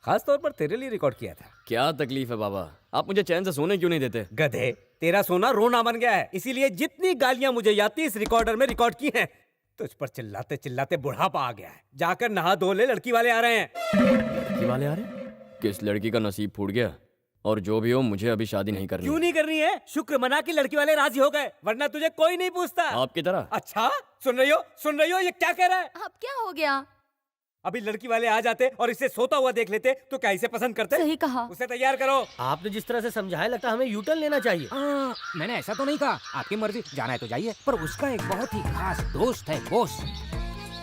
खास तौर पर तेरे लिए रिकॉर्ड किया था। क्या तकलीफ है बाबा, आप मुझे चैन से सोने क्यों नहीं देते? गधे, तेरा सोना रोना बन गया है, इसीलिए जितनी गालियां मुझे याद थी इस रिकॉर्डर में रिकॉर्ड की हैं। तुझ पर चिल्लाते चिल्लाते बुढ़ापा आ गया है। जाकर नहा धो ले, लड़की वाले आ रहे हैं। लड़की वाले आ रहे? किस लड़की का नसीब फूट गया? और जो भी हो, मुझे अभी शादी नहीं करनी। क्यों नहीं करनी है? शुक्र मना कि लड़की वाले राजी हो गए, वरना तुझे कोई नहीं पूछता। आपकी तरह? अच्छा, सुन रही हो ये क्या कह रहा है? अब क्या हो गया? अभी लड़की वाले आ जाते और इसे सोता हुआ देख लेते तो क्या इसे पसंद करते? सही कहा। उसे तैयार करो। आपने जिस तरह से समझाया लगता है हमें यूटर्न लेना चाहिए। मैंने ऐसा तो नहीं कहा, आपकी मर्जी, जाना है तो जाइए। पर उसका एक बहुत ही खास दोस्त है, बॉस,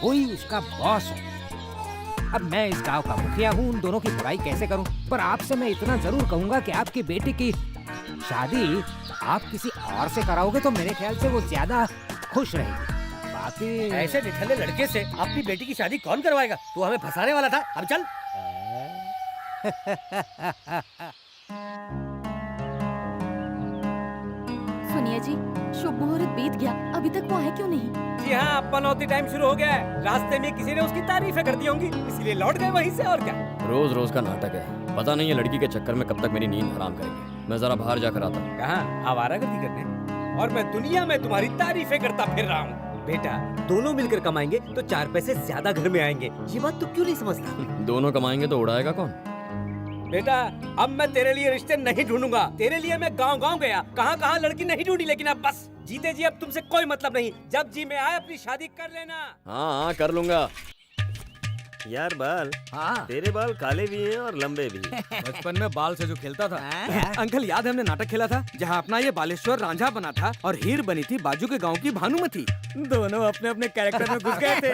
वही उसका बॉस है। अब मैं इस गांव का मुखिया हूँ, उन दोनों की बुराई कैसे करूँ? पर आपसे मैं इतना जरूर कहूँगा कि आपकी बेटी की शादी आप किसी और से कराओगे तो मेरे ख्याल से वो ज्यादा खुश रहेगी। बाकी ऐसे निठल्ले लड़के से अपनी बेटी की शादी कौन करवाएगा? तू हमें फंसाने वाला था, अब चल। सुनिए जी, शुभ मुहूर्त बीत गया, अभी तक वो आए क्यों नहीं? जी हाँ, पनौती टाइम शुरू हो गया है। रास्ते में किसी ने उसकी तारीफें कर दी होंगी, इसीलिए लौट गए वहीं से, और क्या। रोज रोज का नाटक है, पता नहीं है लड़की के चक्कर में कब तक मेरी नींद हराम करेंगे। मैं जरा बाहर जाकर आता हूँ। कहाँ? आवारागर्दी करने? और मैं दुनिया में तुम्हारी तारीफें करता फिर रहा हूँ। बेटा, दोनों मिलकर कमाएंगे तो 4 पैसे ज्यादा घर में आएंगे। ये बात तू क्यों नहीं समझता? दोनों कमाएंगे तो उड़ाएगा कौन? बेटा, अब मैं तेरे लिए रिश्ते नहीं ढूंढूंगा। तेरे लिए मैं गांव गांव गया, कहाँ कहाँ लड़की नहीं ढूंढी, लेकिन अब बस जीते जी अब तुमसे कोई मतलब नहीं। जब जी में आए अपनी शादी कर लेना। हाँ कर लूंगा। यार बाल, हाँ। तेरे बाल काले भी हैं और लंबे भी। बचपन में बाल से जो खेलता था अंकल, याद है हमने नाटक खेला था जहाँ अपना ये बालेश्वर रांझा बना था और हीर बनी थी बाजू के गांव की भानुमति। दोनों अपने अपने कैरेक्टर में घुस गए थे।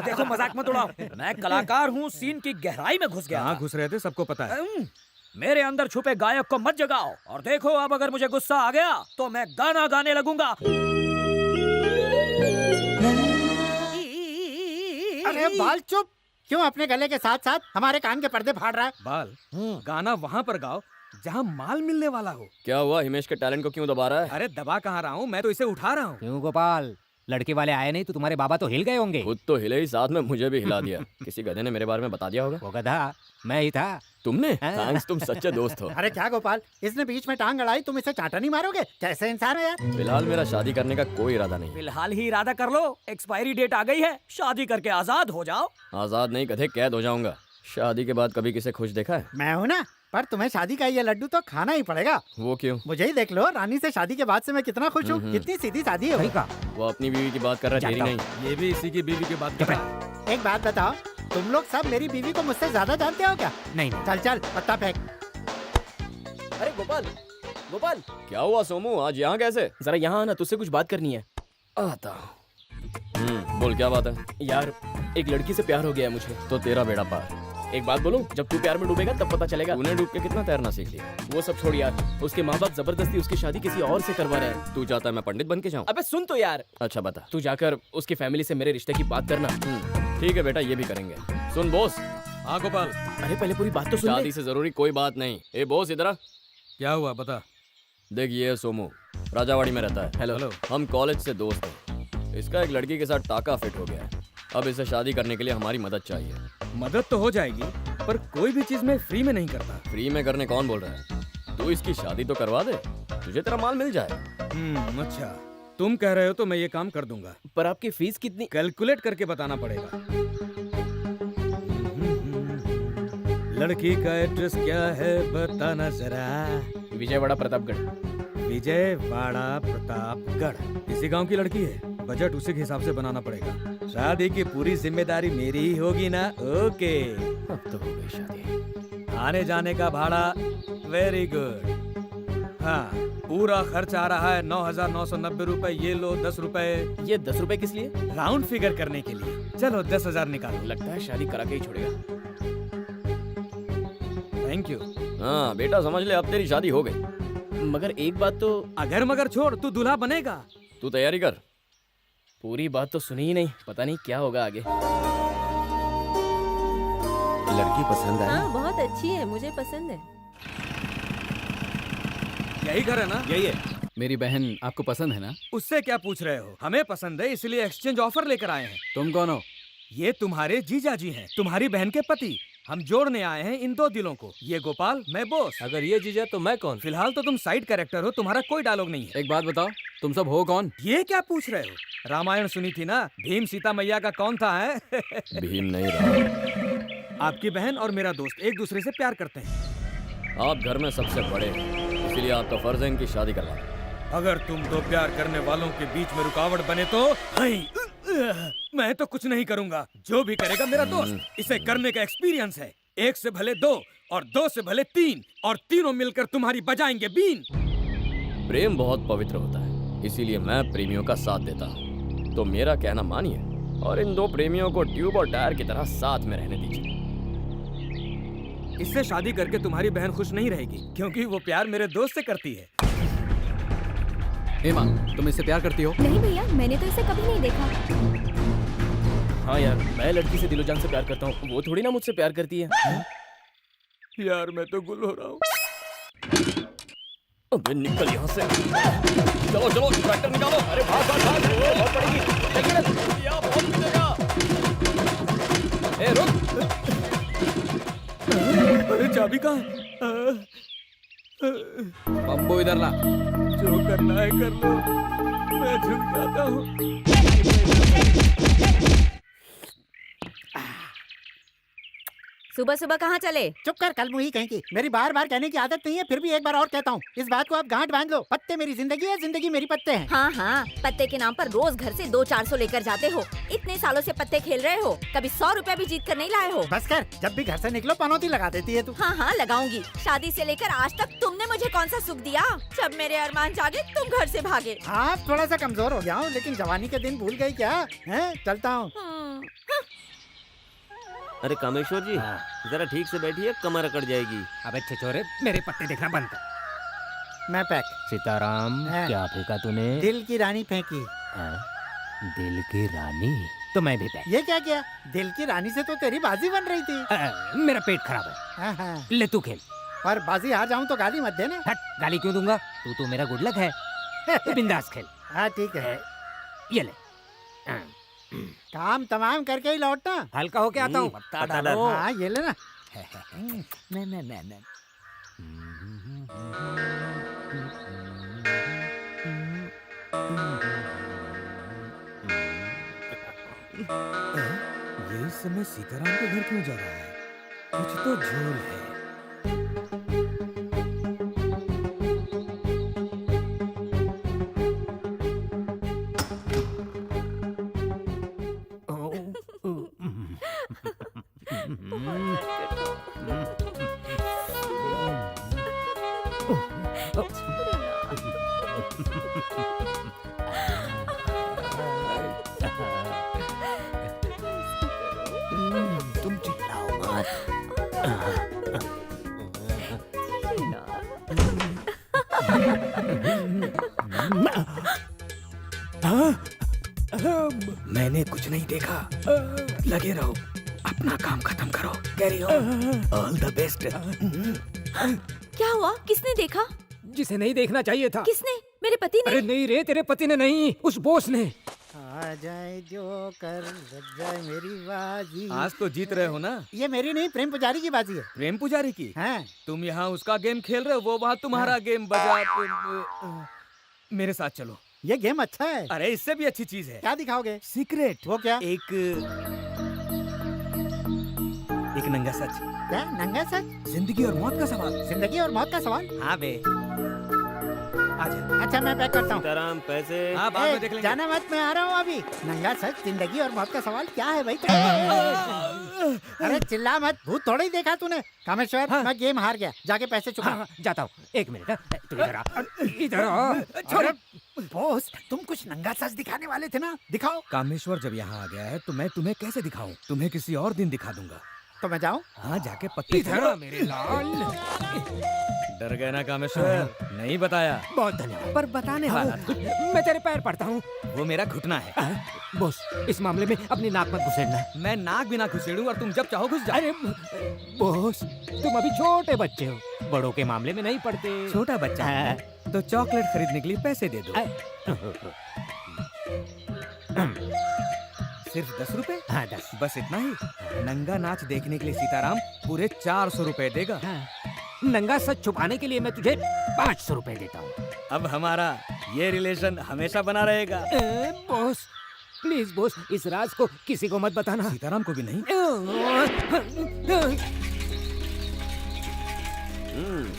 देखो, मजाक मत उड़ाओ, मैं कलाकार हूँ, सीन की गहराई में घुस गया। कहाँ घुस रहे थे सबको पता है। मेरे अंदर छुपे गायक को मत जगाओ। और देखो, अब अगर मुझे गुस्सा आ गया तो मैं गाना गाने लगूंगा। अरे बाल चुप, क्यों अपने गले के साथ साथ हमारे कान के पर्दे फाड़ रहा है? बाल, गाना वहाँ पर गाओ जहाँ माल मिलने वाला हो। क्या हुआ, हिमेश के टैलेंट को क्यों दबा रहा है? अरे दबा कहाँ रहा हूँ, मैं तो इसे उठा रहा हूँ। क्यों गोपाल, लड़के वाले आए नहीं तो तुम्हारे बाबा तो हिल गए होंगे। खुद तो हिले ही, साथ में मुझे भी हिला दिया। किसी गधे ने मेरे बारे में बता दिया होगा। वो गधा मैं ही था। तुमने? थैंक्स, तुम सच्चे दोस्त हो। अरे क्या गोपाल, इसने बीच में टांग अड़ाई, तुम इसे चाटा नहीं मारोगे? कैसे इंसान है यार। फिलहाल मेरा शादी करने का कोई इरादा नहीं। फिलहाल ही इरादा कर लो, एक्सपायरी डेट आ गई है, शादी करके आजाद हो जाओ। आजाद नहीं गधे, कैद हो जाऊंगा। शादी के बाद कभी किसे खुश देखा है? मैं हूँ ना, पर तुम्हें शादी का ये लड्डू तो खाना ही पड़ेगा। वो क्यों? मुझे ही देख लो, रानी से शादी के बाद से मैं कितना खुश हूँ। कितनी सीधी शादी है सही वो। कहा। वो अपनी बीवी की बात कर रहा है, तेरी नहीं। ये भी इसी की बीवी की बात कर रहा है। एक बात बताओ, तुम लोग सब मेरी बीवी को मुझसे ज्यादा जानते हो क्या? नहीं। चल चल, पत्ता फेंक। अरे गोपाल, गोपाल, क्या हुआ सोमू, आज यहाँ कैसे? जरा यहाँ आना, तुझसे कुछ बात करनी है। आता हूँ। बोल, क्या बात है? यार, एक लड़की से प्यार हो गया है मुझे। तो तेरा बेड़ा पार। एक बात बोलूं, जब तू प्यार में डूबेगा तब पता चलेगा। तूने डूब के कितना तैरना सीख लिया? वो सब छोड़ यार, उसके माँ बाप जबरदस्ती उसकी शादी किसी और से करवा रहे हैं। तू चाहता है मैं पंडित बन के जाऊँ? अबे सुन तो यार। अच्छा बता। तू जाकर उसकी फैमिली से मेरे रिश्ते की बात करना। ठीक है बेटा, ये भी करेंगे। सुन बॉस। हाँ गोपाल। अरे पहले पूरी बात तो सुन ले। शादी से जरूरी कोई बात नहीं। ए बॉस, इधर आ। क्या हुआ बता। देख, ये है सोमू, राजावाड़ी में रहता है। हेलो। हम कॉलेज से दोस्त हैं। इसका एक लड़की के साथ टाका फिट हो गया है। अब इसे शादी करने के लिए हमारी मदद चाहिए। मदद तो हो जाएगी, पर कोई भी चीज मैं फ्री में नहीं करता। फ्री में करने कौन बोल रहा है? तू इसकी शादी तो करवा दे, तुझे तेरा माल मिल जाए। अच्छा, तुम कह रहे हो तो मैं ये काम कर दूंगा। पर आपकी फीस कितनी? कैलकुलेट करके बताना पड़ेगा। लड़की का एड्रेस क्या है बताना जरा। विजयवाड़ा प्रतापगढ़। विजयवाड़ा प्रतापगढ़। इसी गांव की लड़की है, बजट उसी के हिसाब से बनाना पड़ेगा। शादी की पूरी जिम्मेदारी मेरी ही होगी ना? ओके। अब तो हो गई शादी। आने जाने का भाड़ा वेरी गुड। हाँ, पूरा खर्च आ रहा है 9,990 रुपए। ये लो 10 रुपए। ये 10 रुपए किस लिए? राउंड फिगर करने के लिए। चलो 10,000 निकालो। लगता है शादी करा के ही छोड़ेगा। Thank you. हाँ बेटा, समझ ले, अब तेरी शादी हो गई। मगर एक बात तो। अगर मगर छोड़, तू दूल्हा बनेगा। तू तैयारी कर। पूरी बात तो सुनी ही नहीं, पता नहीं क्या होगा आगे। लड़की पसंद आई? हाँ, बहुत अच्छी है, मुझे पसंद है। यही घर है ना? यही है। मेरी बहन आपको पसंद है ना? उससे क्या पूछ रहे हो? हमें पसंद है, इसलिए एक्सचेंज ऑफर लेकर आए हैं। तुम कौन हो? ये तुम्हारे जीजा जी हैं, तुम्हारी बहन के पति। हम जोड़ने आए हैं इन दो दिलों को। ये गोपाल, मैं बोस। अगर ये जीजा तो मैं कौन? फिलहाल तो तुम साइड कैरेक्टर हो, तुम्हारा कोई डायलॉग नहीं है। एक बात बताओ, तुम सब हो कौन? ये क्या पूछ रहे हो? रामायण सुनी थी ना, भीम सीता मैया का कौन था है? भीम नहीं रहा। आपकी बहन और मेरा दोस्त एक दूसरे से प्यार करते हैं। आप घर में सबसे बड़े हैं, इसीलिए आपका फर्ज है इनकी शादी करवाना। अगर तुम दो प्यार करने वालों के बीच में रुकावट बने तो मैं तो कुछ नहीं करूंगा। जो भी करेगा मेरा दोस्त। इसे करने का एक्सपीरियंस है। एक से भले दो और दो से भले तीन, और तीनों मिलकर तुम्हारी बजाएंगे बीन। प्रेम बहुत पवित्र होता है, इसीलिए मैं प्रेमियों का साथ देता हूँ। तो मेरा कहना मानिए और इन दो प्रेमियों को ट्यूब और टायर की तरह साथ में रहने दीजिए। इससे शादी करके तुम्हारी बहन खुश नहीं रहेगी, क्योंकि वो प्यार मेरे दोस्त से करती है। हेमा, तुम इससे प्यार करती हो? नहीं भैया, मैंने तो इसे कभी नहीं देखा। हाँ यार, मैं लड़की से दिलो जान से प्यार करता हूँ, वो थोड़ी ना मुझसे प्यार करती है। यार मैं तो गुल हो रहा हूँ। अबे निकल यहाँ से। चलो चलो ट्रैक्टर निकालो। अरे भाग भाग भाग, बहुत पड़ेगी। बहुत मिलेगा। ए रुक। अरे चाबी कहाँ? बम्बू इधर ला। जो करना है कर लो, मैं झुक जाता हूँ। सुबह सुबह कहाँ चले? चुप कर, कल मुही कहीं की। मेरी बार बार कहने की आदत नहीं है, फिर भी एक बार और कहता हूँ, इस बात को आप गांठ बांध लो। पत्ते मेरी जिंदगी है, जिंदगी मेरी पत्ते हैं। हाँ हाँ, पत्ते के नाम पर रोज घर से 200-400 लेकर जाते हो। इतने सालों से पत्ते खेल रहे हो, कभी 100 रुपया भी जीत कर नहीं लाए हो। बस कर, जब भी घर से निकलो पनौती लगा देती है तू। हाँ हाँ लगाऊंगी। शादी से लेकर आज तक तुमने मुझे कौन सा सुख दिया? जब मेरे अरमान जागे तुम घर से भागे। हाँ, थोड़ा सा कमजोर हो गया हूँ, लेकिन जवानी के दिन भूल गई क्या? हैं, चलता हूँ। अरे कामेश्वर जी, जरा ठीक से बैठिए, कमर अकड़ जाएगी। अबे छिछोरे, मेरे पत्ते देखना बंद कर। मैं पैक। सीताराम, हाँ। क्या फेंका तूने? दिल की रानी फेंकी। दिल की रानी? तो मैं भी पैक। ये क्या किया? दिल की रानी से तो तेरी बाजी बन रही थी। मेरा पेट खराब है। हाँ हाँ। ले तू खेल। और बाजी हार जाऊं तो गाली मत देना। हट, गाली क्यों दूंगा? तू तो मेरा गुड लक है। तू बिंदास खेल। हाँ ठीक है। ये ले। काम तमाम करके ही लौटना। हल्का होके आता हूँ। पत्ता डालो। हाँ ये लेना। ये इस समय सीताराम के घर क्यों जा रहा है? कुछ तो झोल है। तुम चिल्लाओ मत। मैंने कुछ नहीं देखा। लगे रहो, अपना काम खत्म करो। Carry on, all the best. क्या हुआ? किसने देखा? जिसे नहीं देखना चाहिए था। किसने? मेरे पति ने? अरे नहीं रे, तेरे पति ने नहीं, उस बॉस ने। आ जाए जो कर, लग जाए मेरी बाजी। आज तो जीत रहे हो ना? ये मेरी नहीं, प्रेम पुजारी की बाजी है। प्रेम पुजारी की? हाँ। तुम यहाँ उसका गेम खेल रहे हो, वो वहाँ तुम्हारा गेम बजा। मेरे साथ चलो। ये गेम अच्छा है। अरे इससे भी अच्छी चीज है। क्या दिखाओगे? सीक्रेट। वो क्या? एक नंगा सच। क्या नंगा सच? जिंदगी और मौत का सवाल। जिंदगी और मौत का सवाल? हाँ बे, आजा। अच्छा मैं पैक करता हूँ। सीताराम पैसे। हाँ बाद में देख लेंगे। जाना मत, मैं आ रहा हूँ अभी। नंगा सच, जिंदगी और मौत का सवाल क्या है भाई? अरे चिल्ला मत, भूत थोड़ा ही देखा तूने। कामेश्वर, मैं गेम हार गया, जाके पैसे चुका। हाँ, जाता हूँ। एक मिनट। तू इधर आ, इधर आ। अरे बॉस, तुम कुछ नंगा सच दिखाने वाले थे ना, दिखाओ। कामेश्वर जब यहाँ आ गया है तो मैं तुम्हें कैसे दिखाऊं? तुम्हें किसी और दिन दिखा दूंगा। तो मैं जाऊँ? हाँ जाके पत्ते इधर आ मेरे लाल। डर गए ना कामेश्वर? नहीं बताया। बहुत धन्यवाद। पर बताने वाला था। मैं तेरे पैर पड़ता हूँ। वो मेरा घुटना है। बॉस, इस मामले में अपनी नाक मत घुसेड़ना। मैं नाक बिना घुसेड़ूं और तुम जब चाहो घुस जाओ। अरे बॉस, तुम अभी छोटे बच्चे हो, बड़ों के मामले में नहीं पड़ते। छोटा बच्चा है तो चॉकलेट खरीदने के लिए पैसे दे दो। सिर्फ 10 रुपए? हाँ 10। बस इतना ही? नंगा नाच देखने के लिए सीताराम पूरे 400 रुपए देगा। हाँ। नंगा सच छुपाने के लिए मैं तुझे 500 रुपए देता हूँ। अब हमारा ये रिलेशन हमेशा बना रहेगा। बॉस प्लीज बॉस, इस राज को किसी को मत बताना। सीताराम को भी नहीं?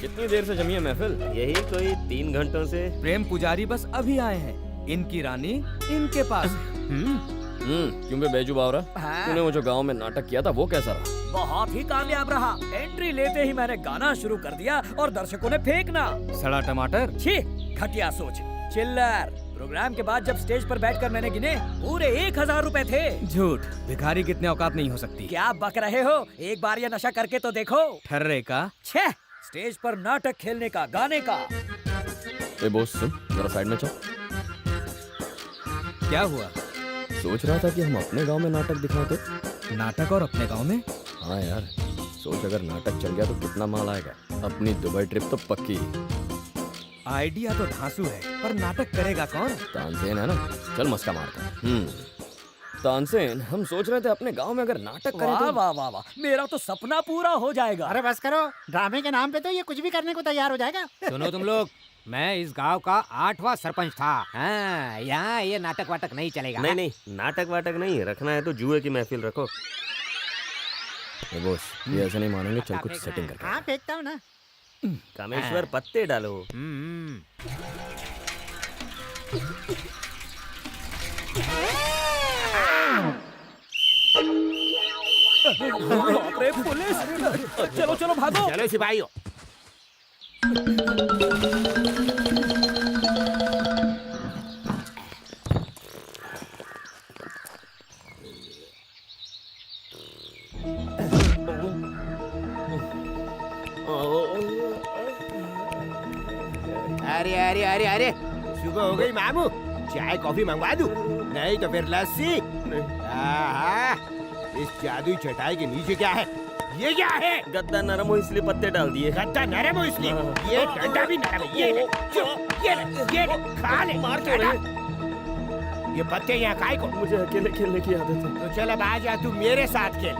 कितनी देर से जमी है महफिल? यही कोई 3 घंटों से। प्रेम पुजारी बस अभी आए हैं। इनकी रानी इनके पास है। क्यों बे बेजू बावरा? तूने वो जो गांव में नाटक किया था वो कैसा रहा? बहुत ही कामयाब रहा। एंट्री लेते ही मैंने गाना शुरू कर दिया और दर्शकों ने फेंकना। सड़ा टमाटर। छी, घटिया सोच। चिल्लर। प्रोग्राम के बाद जब स्टेज पर बैठकर मैंने गिने, पूरे 1000 रुपए थे। झूठ। भिखारी कितने औकात नहीं हो सकती। क्या बक रहे हो? एक बार ये नशा करके तो देखो। ठर्रे का। छह, स्टेज पर नाटक खेलने का, गाने का। ए बॉस सुन, जरा साइड में चल। क्या हुआ? सोच रहा था कि हम अपने गांव में नाटक दिखाते। नाटक और अपने गांव में? हाँ यार, सोच अगर नाटक चल गया तो कितना माल आएगा। अपनी दुबई ट्रिप तो पक्की। आइडिया तो धांसू है, पर नाटक करेगा कौन? तानसेन है ना, चल मस्का मारता। तानसेन, हम सोच रहे थे अपने गांव में अगर नाटक करें वाह तो। वाह वाह वाह, मेरा तो सपना पूरा हो जाएगा। अरे बस करो, ड्रामे के नाम पे तो ये कुछ भी करने को तैयार हो जाएगा। सुनो तुम लोग, मैं इस गांव का 8वां सरपंच था। हाँ, यहाँ ये नाटक वाटक नहीं चलेगा। नहीं नहीं, नाटक वाटक नहीं रखना है तो जुए की महफिल रखो। ए बॉस, ये ऐसे नहीं मानेंगे, चल कुछ सेटिंग करके। हाँ फेंकता हूँ ना। कामेश्वर पत्ते डालो। बाप रे, पुलिस! चलो चलो भागो। चलो सिपाहियों। अरे अरे अरे अरे, सुबह हो गई मामू। चाय कॉफी मंगवा दूं? नहीं तो फिर लस्सी। आहा, इस जादुई चटाई के नीचे क्या है? ये क्या है? गद्दा नरम हो इसलिए पत्ते डाल दिए। गद्दा नरम हो इसलिए? ये डंडा भी नरम है। ये खा ले। मार क्यों रहे? ये पत्ते यहाँ काय को? मुझे अकेले खेलने की आदत है। तो चल अब आ जा, तू मेरे साथ खेल।